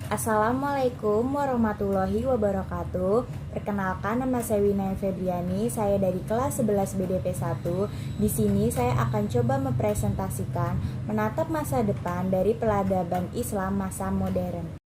Assalamualaikum warahmatullahi wabarakatuh. Perkenalkan, nama saya Winaya Febriani. Saya dari kelas 11 BDP 1. Di sini saya akan coba mempresentasikan menatap masa depan dari peradaban Islam masa modern.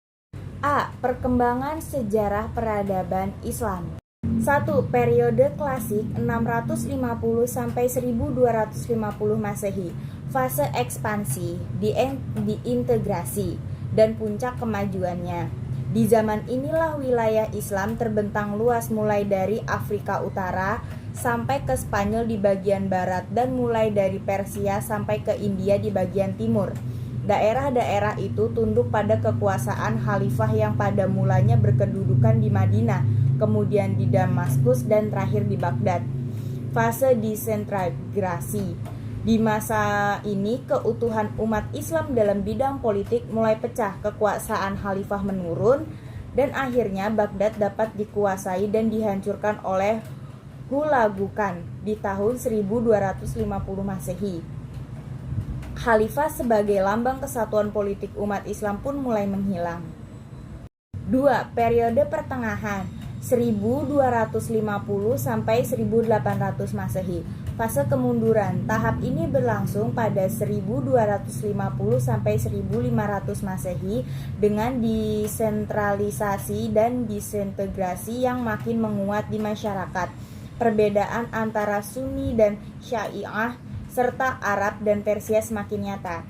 A. Perkembangan sejarah peradaban Islam. 1. Periode klasik 650 sampai 1250 Masehi. Fase ekspansi, diintegrasi, dan puncak kemajuannya. Di zaman inilah wilayah Islam terbentang luas mulai dari Afrika Utara sampai ke Spanyol di bagian barat dan mulai dari Persia sampai ke India di bagian timur. Daerah-daerah itu tunduk pada kekuasaan khalifah yang pada mulanya berkedudukan di Madinah, kemudian di Damaskus dan terakhir di Baghdad. Fase disintegrasi. Di masa ini, keutuhan umat Islam dalam bidang politik mulai pecah, kekuasaan khalifah menurun, dan akhirnya Baghdad dapat dikuasai dan dihancurkan oleh Hulagukan di tahun 1250 Masehi. Khalifah sebagai lambang kesatuan politik umat Islam pun mulai menghilang. 2. Periode pertengahan 1250 sampai 1800 Masehi. Fase kemunduran. Tahap ini berlangsung pada 1250 sampai 1500 Masehi dengan desentralisasi dan disintegrasi yang makin menguat di masyarakat. Perbedaan antara Sunni dan Syiah serta Arab dan Persia semakin nyata.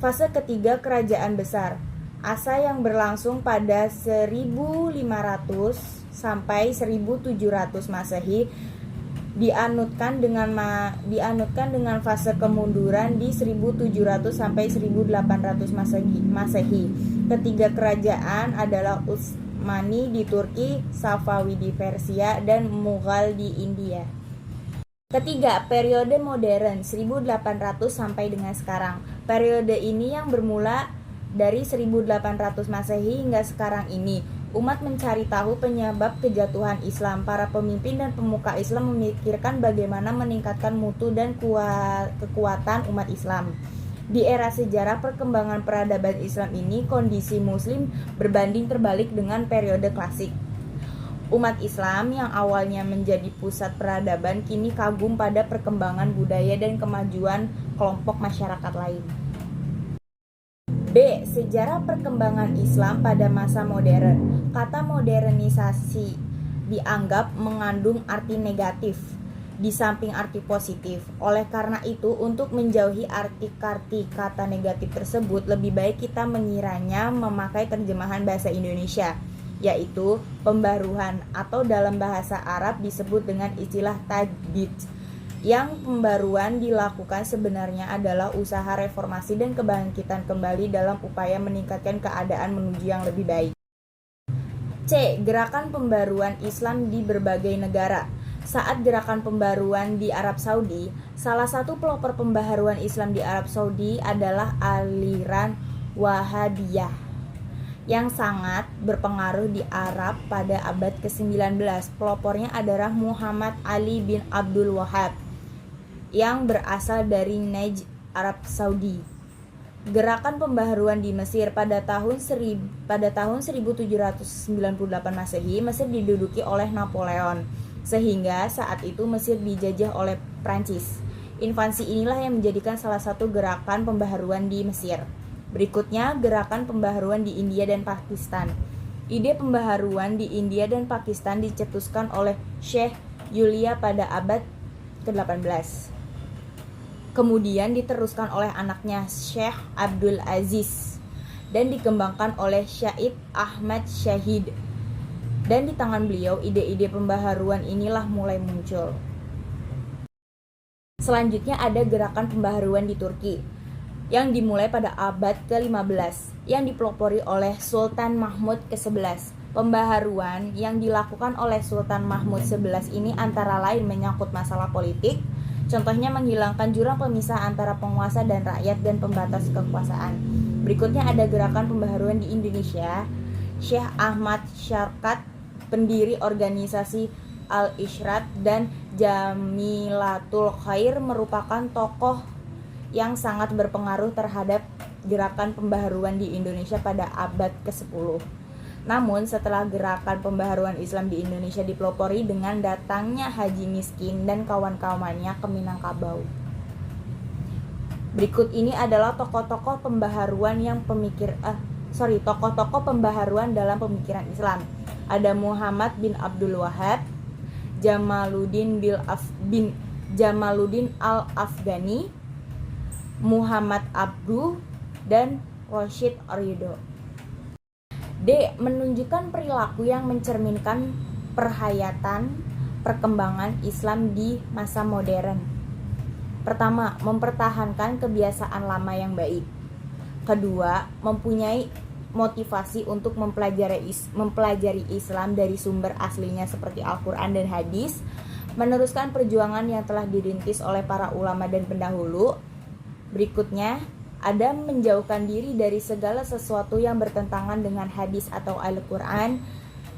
Fase ketiga, kerajaan besar. Asa yang berlangsung pada 1500 sampai 1700 Masehi dianutkan dengan fase kemunduran di 1700 sampai 1800 Masehi. Ketiga kerajaan adalah Utsmani di Turki, Safawi di Persia, dan Mughal di India. Ketiga, periode modern 1800 sampai dengan sekarang. Periode ini yang bermula dari 1800 Masehi hingga sekarang ini. Umat mencari tahu penyebab kejatuhan Islam. Para pemimpin dan pemuka Islam memikirkan bagaimana meningkatkan mutu dan kekuatan umat Islam. Di era sejarah perkembangan peradaban Islam ini, kondisi Muslim berbanding terbalik dengan periode klasik. Umat Islam yang awalnya menjadi pusat peradaban kini kagum pada perkembangan budaya dan kemajuan kelompok masyarakat lain. B. Sejarah perkembangan Islam pada masa modern. Kata modernisasi dianggap mengandung arti negatif di samping arti positif. Oleh karena itu, untuk menjauhi arti kata negatif tersebut, lebih baik kita mengiranya memakai terjemahan bahasa Indonesia, yaitu pembaruan, atau dalam bahasa Arab disebut dengan istilah tajdid. Yang pembaruan dilakukan sebenarnya adalah usaha reformasi dan kebangkitan kembali dalam upaya meningkatkan keadaan menuju yang lebih baik. C. Gerakan pembaruan Islam di berbagai negara. Saat gerakan pembaruan di Arab Saudi, salah satu pelopor pembaharuan Islam di Arab Saudi adalah aliran Wahabiyah yang sangat berpengaruh di Arab pada abad ke-19. Pelopornya adalah Muhammad Ali bin Abdul Wahab yang berasal dari Najd, Arab Saudi. Gerakan pembaharuan di Mesir pada tahun 1798 Masehi, Mesir diduduki oleh Napoleon, sehingga saat itu Mesir dijajah oleh Prancis. Invasi inilah yang menjadikan salah satu gerakan pembaharuan di Mesir. Berikutnya, gerakan pembaharuan di India dan Pakistan. Ide pembaharuan di India dan Pakistan dicetuskan oleh Syekh Yulia pada abad ke-18. Kemudian diteruskan oleh anaknya Syekh Abdul Aziz dan dikembangkan oleh Syed Ahmad Syahid. Dan di tangan beliau, ide-ide pembaharuan inilah mulai muncul. Selanjutnya ada gerakan pembaharuan di Turki yang dimulai pada abad ke-15 yang dipelopori oleh Sultan Mahmud ke-11. Pembaharuan yang dilakukan oleh Sultan Mahmud ke-11 ini antara lain menyangkut masalah politik, contohnya menghilangkan jurang pemisah antara penguasa dan rakyat dan pembatas kekuasaan. Berikutnya ada gerakan pembaharuan di Indonesia. Syekh Ahmad Syarkat, pendiri organisasi Al-Isyrat dan Jamilatul Khair, merupakan tokoh yang sangat berpengaruh terhadap gerakan pembaharuan di Indonesia pada abad ke-10. Namun setelah gerakan pembaharuan Islam di Indonesia dipelopori dengan datangnya Haji Miskin dan kawan-kawannya ke Minangkabau. Berikut ini adalah tokoh-tokoh pembaharuan dalam pemikiran Islam. Ada Muhammad bin Abdul Wahab, Jamaluddin Al-Afghani, Muhammad Abduh, dan Rashid Ridho. D. Menunjukkan perilaku yang mencerminkan perhayatan perkembangan Islam di masa modern. Pertama, mempertahankan kebiasaan lama yang baik. Kedua, mempunyai motivasi untuk mempelajari Islam dari sumber aslinya seperti Al-Quran dan Hadis, meneruskan perjuangan yang telah dirintis oleh para ulama dan pendahulu. Berikutnya, ada menjauhkan diri dari segala sesuatu yang bertentangan dengan hadis atau Al-Quran.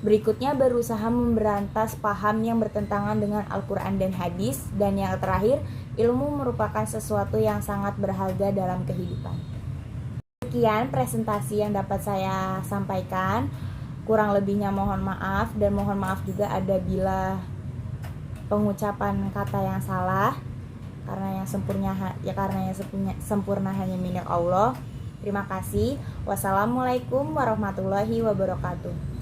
Berikutnya, berusaha memberantas paham yang bertentangan dengan Al-Quran dan hadis. Dan yang terakhir, ilmu merupakan sesuatu yang sangat berharga dalam kehidupan. Sekian presentasi yang dapat saya sampaikan. Kurang lebihnya mohon maaf, dan mohon maaf juga ada bila pengucapan kata yang salah, karena yang sempurna hanya milik Allah. Terima kasih. Wassalamualaikum warahmatullahi wabarakatuh.